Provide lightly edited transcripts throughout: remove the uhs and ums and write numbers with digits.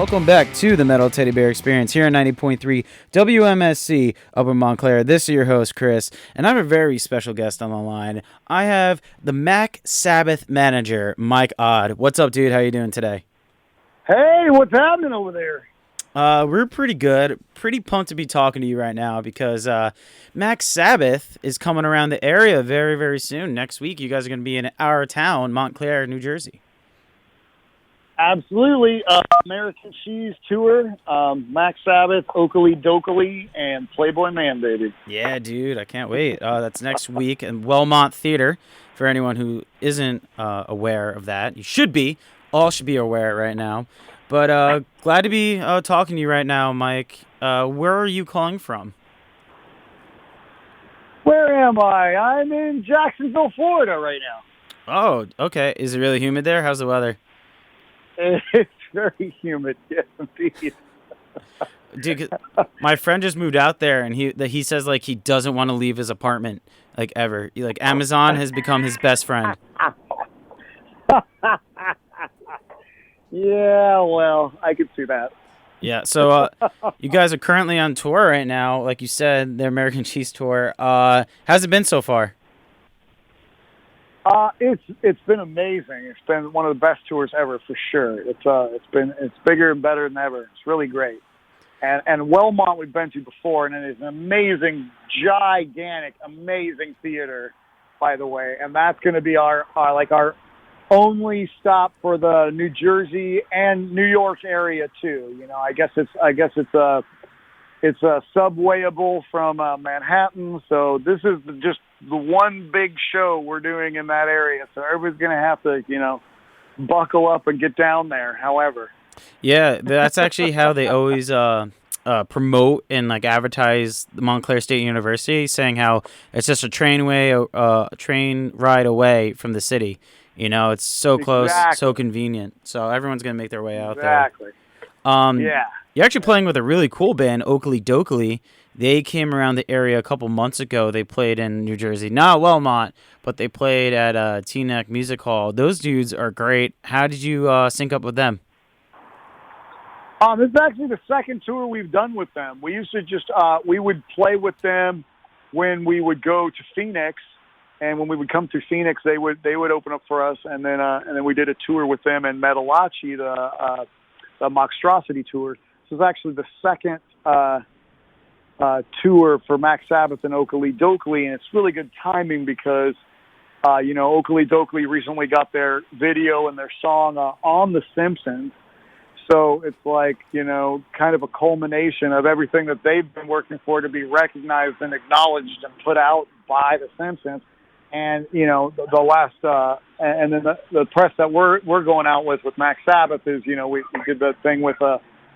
Welcome back to the Metal Teddy Bear Experience here on 90.3 WMSC up in Montclair. This is your host, Chris, and I have a very special guest on the line. I have the Mac Sabbath manager, Mike Odd. What's up, dude? How you doing today? Hey, what's happening over there? We're pretty good. Pretty pumped to be talking to you right now because Mac Sabbath is coming around the area very, very soon. Next week, you guys are going to be in our town, Montclair, New Jersey. Absolutely. American Cheese Tour, Mac Sabbath, Okilly, Dokilly, and Playboy Manbaby. Yeah, dude, I can't wait. That's next week in Wellmont Theater. For anyone who isn't aware of that, you should be. All should be aware right now. But glad to be talking to you right now, Mike. Where are you calling from? Where am I? I'm in Jacksonville, Florida right now. Oh, okay. Is it really humid there? How's the weather? It's very humid, yes, indeed. Dude, my friend just moved out there, and he says like he doesn't want to leave his apartment like ever. Like Amazon has become his best friend. Yeah, well, I could see that. Yeah, so you guys are currently on tour right now, like you said, the American Cheese Tour. How's it been so far? It's been amazing. It's been one of the best tours ever for sure. It's bigger and better than ever. It's really great. And Wellmont we've been to before, and it is an amazing, gigantic, amazing theater, by the way. And that's going to be our only stop for the New Jersey and New York area too. You know, I guess it's subwayable from Manhattan. So this is just the one big show we're doing in that area. So everybody's going to have to, buckle up and get down there. However. Yeah, that's actually how they always promote and like advertise the Montclair State University, saying how it's just a train ride away from the city. You know, it's so close, so convenient. So everyone's going to make their way out there. Exactly. Yeah. You're actually playing with a really cool band, Okilly Dokilly. They came around the area a couple months ago. They played in New Jersey, not Wellmont, but they played at T-Neck Music Hall. Those dudes are great. How did you sync up with them? This is actually the second tour we've done with them. We used to just we would play with them when we would go to Phoenix, and when we would come to Phoenix, they would open up for us, and then we did a tour with them in Metalachi, the Monstrosity tour. This is actually the second tour for Mac Sabbath and Okilly Dokilly, and it's really good timing because Okilly Dokilly recently got their video and their song on The Simpsons. So it's like, kind of a culmination of everything that they've been working for to be recognized and acknowledged and put out by The Simpsons. And, the last, and then the press that we're going out with Mac Sabbath is, we did the thing with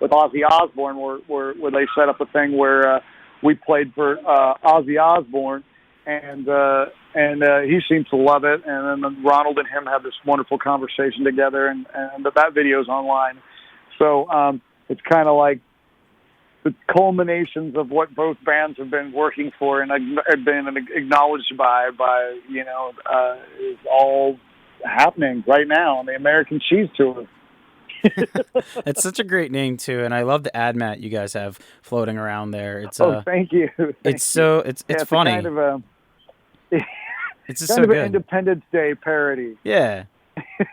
Ozzy Osbourne where they set up a thing where we played for Ozzy Osbourne, and he seemed to love it. And then Ronald and him had this wonderful conversation together, and that video's online. So it's kind of like the culminations of what both bands have been working for and have been acknowledged by is all happening right now on the American Cheese Tour. It's such a great name too, and I love the ad mat you guys have floating around there. It's thank you. It's funny. Kind of it's just kind so of good. An Independence Day parody. Yeah,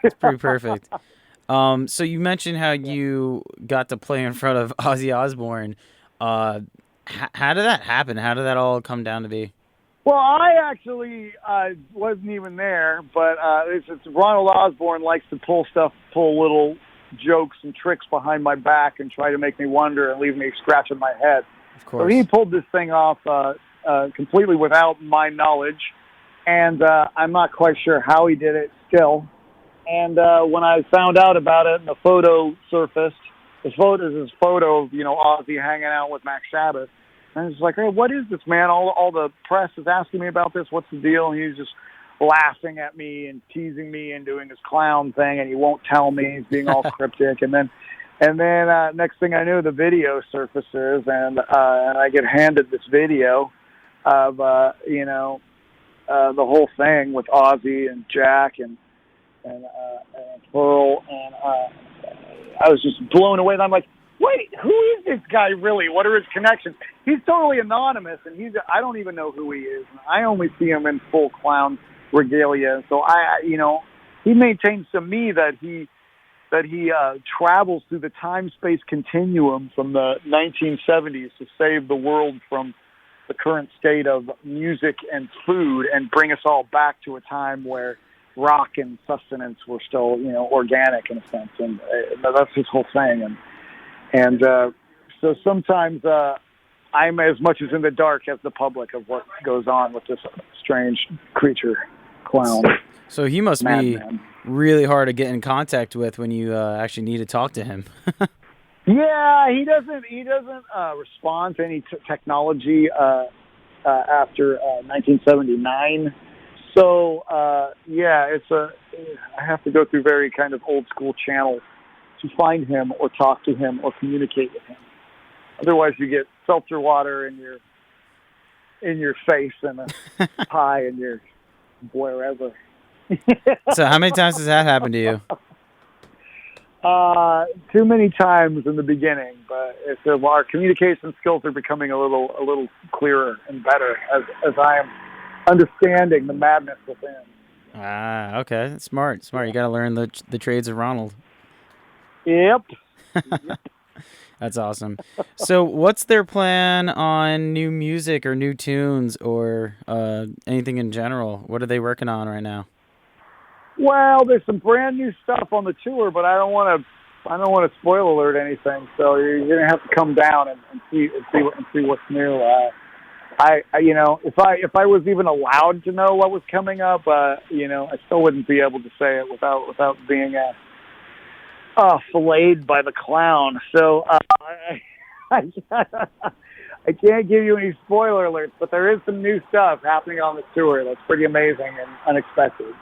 it's pretty perfect. So you mentioned how you got to play in front of Ozzy Osbourne. How did that happen? How did that all come down to be? Well, I actually wasn't even there, but it's Ronald Osbourne likes to pull little jokes and tricks behind my back and try to make me wonder and leave me scratching my head. Of course. So he pulled this thing off completely without my knowledge, and I'm not quite sure how he did it still. And when I found out about it and the photo surfaced, this photo of, Ozzy hanging out with Mac Sabbath. And I was like, hey, what is this, man? All the press is asking me about this. What's the deal? And he's just laughing at me and teasing me and doing his clown thing, and he won't tell me. He's being all cryptic. And then next thing I knew, the video surfaces, and I get handed this video of, the whole thing with Ozzy and Jack and Pearl, and I was just blown away. And I'm like, wait, who is this guy really? What are his connections? He's totally anonymous, and I don't even know who he is. I only see him in full clown regalia. So he maintains to me that he travels through the time-space continuum from the 1970s to save the world from the current state of music and food and bring us all back to a time where rock and sustenance were still, organic in a sense. And that's his whole thing. And so sometimes I'm as much as in the dark as the public of what goes on with this strange creature, clown. So he must be madman. Really hard to get in contact with when you actually need to talk to him. Yeah, he doesn't respond to any technology after 1979. So I have to go through very kind of old school channels to find him or talk to him or communicate with him. Otherwise, you get seltzer water in your face and a pie in your wherever. So how many times has that happened to you? Too many times in the beginning, but our communication skills are becoming a little clearer and better as I am understanding the madness within. Ah, okay, smart. You got to learn the trades of Ronald. Yep. That's awesome. So, what's their plan on new music or new tunes or anything in general? What are they working on right now? Well, there's some brand new stuff on the tour, but I don't want to spoil alert anything. So you're gonna have to come down and see what's new. If I was even allowed to know what was coming up, I still wouldn't be able to say it without being filleted by the clown. So I can't give you any spoiler alerts, but there is some new stuff happening on the tour that's pretty amazing and unexpected.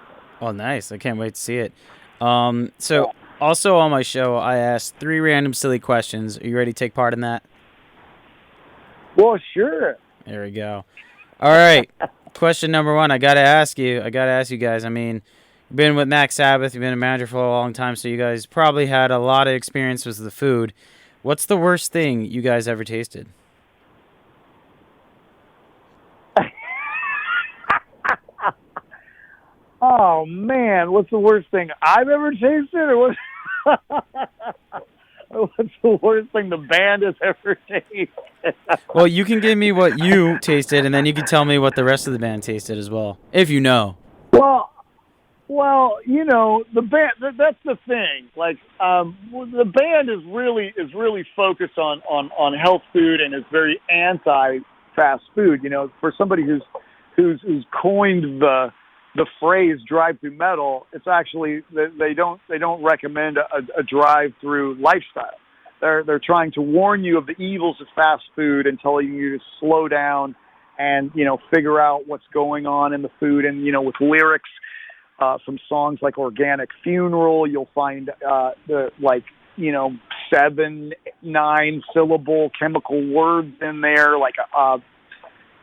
Oh, nice. I can't wait to see it. Also on my show, I asked 3 random silly questions. Are you ready to take part in that? Well, sure. There we go. All right. Question number 1. I got to ask you guys. I mean, you've been with Mac Sabbath. You've been a manager for a long time, so you guys probably had a lot of experience with the food. What's the worst thing you guys ever tasted? Oh, man, what's the worst thing I've ever tasted? Or what's the worst thing the band has ever tasted? Well, you can give me what you tasted, and then you can tell me what the rest of the band tasted as well, if you know. Well, the band, that's the thing. Like, the band is really focused on health food and is very anti-fast food. For somebody who's coined the phrase drive-through metal, it's actually they don't recommend a drive-through lifestyle. They're trying to warn you of the evils of fast food and telling you to slow down and figure out what's going on in the food. And with lyrics from songs like Organic Funeral, you'll find 7, 9 syllable chemical words in there, like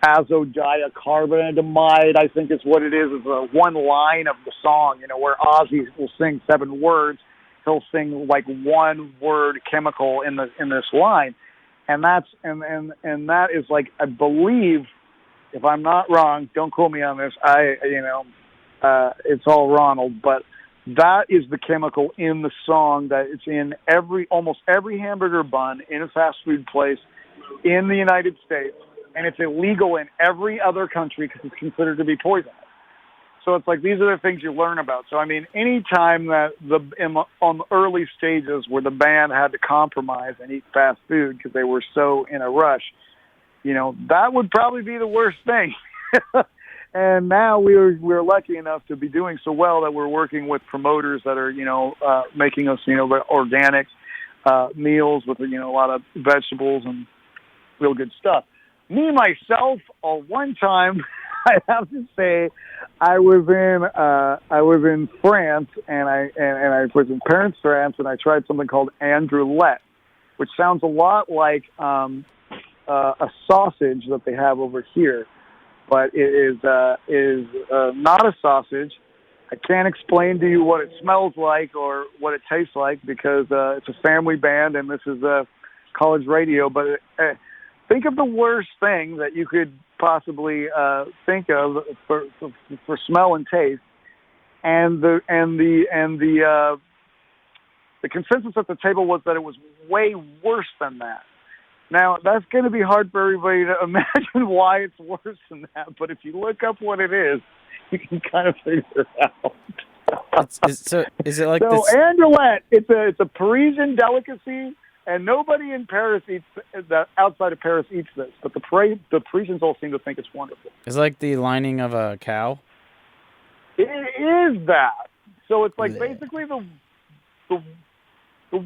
azodiacarbonamide, I think is what it is one line of the song, where Ozzy will sing 7 words, he'll sing like 1 word chemical in this line. And that is like, I believe, if I'm not wrong, don't quote me on this, it's all Ronald, but that is the chemical in the song that it's in almost every hamburger bun in a fast food place in the United States. And it's illegal in every other country because it's considered to be poisonous. So it's like, these are the things you learn about. So, I mean, any time that on the early stages where the band had to compromise and eat fast food because they were so in a rush, that would probably be the worst thing. And now we're lucky enough to be doing so well that we're working with promoters that are, making us, organic meals with, a lot of vegetables and real good stuff. Me, myself, one time, I have to say, I was in France, and I was in Paris, France, and I tried something called androulette, which sounds a lot like a sausage that they have over here, but it is not a sausage. I can't explain to you what it smells like or what it tastes like because it's a family band and this is college radio. But think of the worst thing that you could possibly think of for smell and taste, and the consensus at the table was that it was way worse than that. Now, that's going to be hard for everybody to imagine why it's worse than that, but if you look up what it is, you can kind of figure it out. Is it like so this? Andouillette, it's a Parisian delicacy, and nobody in Paris eats outside of Paris eats this, but the Parisians all seem to think it's wonderful. It's like the lining of a cow? It is that. So it's like basically the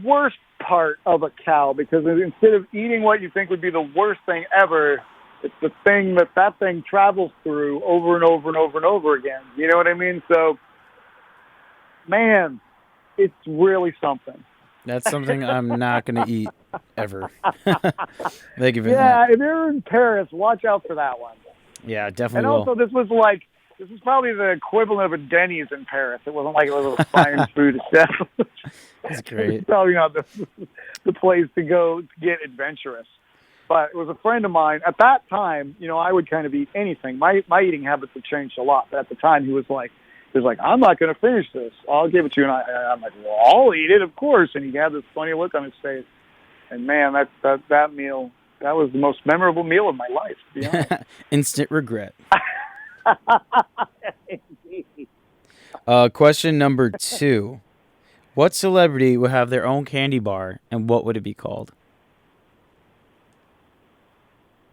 worst part of a cow, because instead of eating what you think would be the worst thing ever, it's the thing that thing travels through over and over and over and over again. You know what I mean? So, man, it's really something. That's something I'm not going to eat ever. Thank you for that. Yeah, if you're in Paris, watch out for that one. Yeah, definitely. And also, this was probably the equivalent of a Denny's in Paris. It wasn't like it was a fine food establishment. That's great. It's probably not the place to go to get adventurous. But it was a friend of mine. At that time, I would kind of eat anything. My eating habits have changed a lot. But at the time, he was like, I'm not going to finish this. I'll give it to you. And I'm like, well, I'll eat it, of course. And he had this funny look on his face. And man, that meal, that was the most memorable meal of my life, to be honest. Instant regret. Question number 2. What celebrity would have their own candy bar, and what would it be called?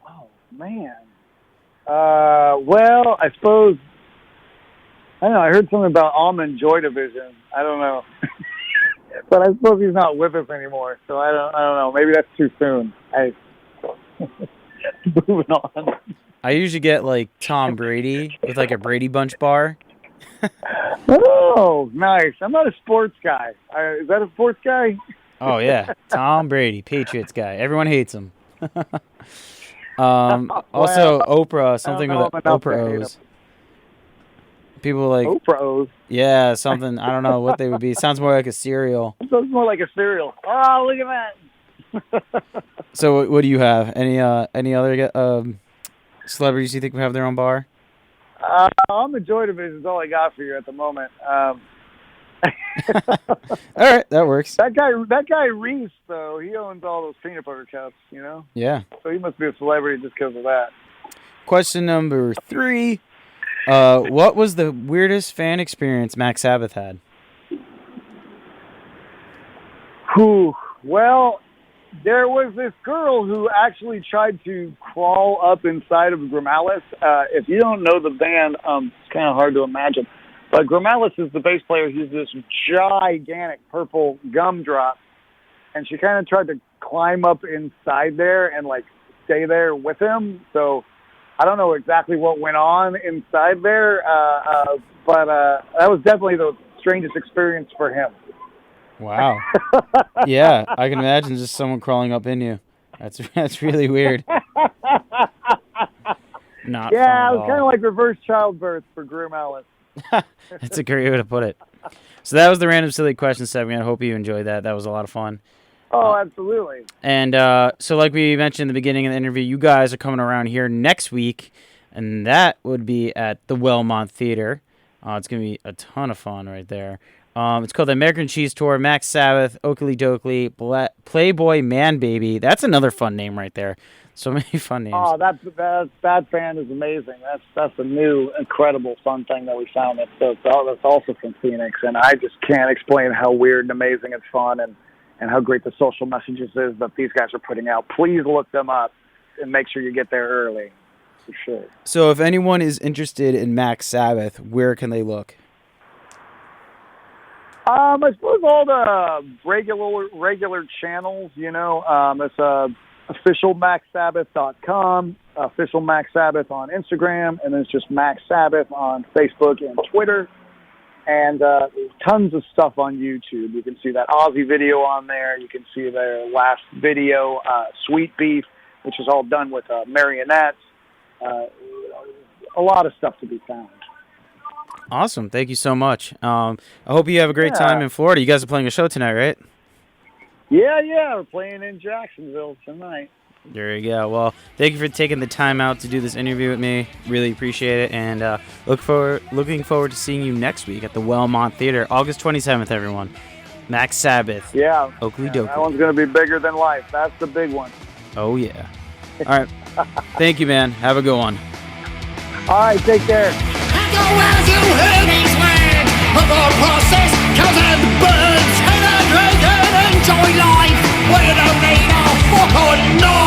Oh, man. Well, I suppose, I don't know, I heard something about Almond Joy Division. I don't know. But I suppose he's not with us anymore, so I don't know. Maybe that's too soon. Moving on. I usually get like Tom Brady with like a Brady Bunch bar. Oh, nice. I'm not a sports guy. Is that a sports guy? Oh, yeah. Tom Brady, Patriots guy. Everyone hates him. Also, Oprah, something with Oprah O's. People like... Oprah O's? Yeah, something. I don't know what they would be. It sounds more like a cereal. It sounds more like a cereal. Oh, look at that. So what do you have? Any other celebrities you think would have their own bar? Almond Joy Division is all I got for you at the moment. All right, that works. That guy Reese, though, he owns all those peanut butter cups, Yeah. So he must be a celebrity just because of that. Question number 3. What was the weirdest fan experience Mac Sabbath had? Well, there was this girl who actually tried to crawl up inside of Grammalis. If you don't know the band, it's kind of hard to imagine. But Grammalis is the bass player. He's this gigantic purple gumdrop. And she kind of tried to climb up inside there and, stay there with him. So I don't know exactly what went on inside there, but that was definitely the strangest experience for him. Wow. Yeah, I can imagine just someone crawling up in you. That's really weird. Not yeah, it was kind of like reverse childbirth for Grammalis. That's a great way to put it. So that was the random silly question segment. I hope you enjoyed that. That was a lot of fun. Oh, absolutely. And so like we mentioned in the beginning of the interview, you guys are coming around here next week, and that would be at the Wellmont Theater. It's going to be a ton of fun right there. It's called the American Cheese Tour, Mac Sabbath, Okilly, Dokilly, Playboy, Manbaby. That's another fun name right there. So many fun names. Oh, that band is amazing. That's a new, incredible, fun thing that we found. That's also from Phoenix, and I just can't explain how weird and amazing it's fun and how great the social messages is that these guys are putting out. Please look them up and make sure you get there early, for sure. So if anyone is interested in Mac Sabbath, where can they look? I suppose all the regular channels, it's officialmacsabbath.com, official Mac Sabbath on Instagram, and then it's just Mac Sabbath on Facebook and Twitter. And tons of stuff on YouTube. You can see that Aussie video on there. You can see their last video, Sweet Beef, which is all done with marionettes. A lot of stuff to be found. Awesome. Thank you so much. I hope you have a great time in Florida. You guys are playing a show tonight, right? Yeah, we're playing in Jacksonville tonight. There you go. Well, thank you for taking the time out to do this interview with me. Really appreciate it, and looking forward to seeing you next week at the Wellmont Theater, August 27th. Everyone, Mac Sabbath. Yeah, Okilly, Dokilly. that one's gonna be bigger than life. That's the big one. Oh yeah. All right. Thank you, man. Have a good one. All right, take care. Process, cows and birds, and a drink and enjoy life. We don't need a fuck or no.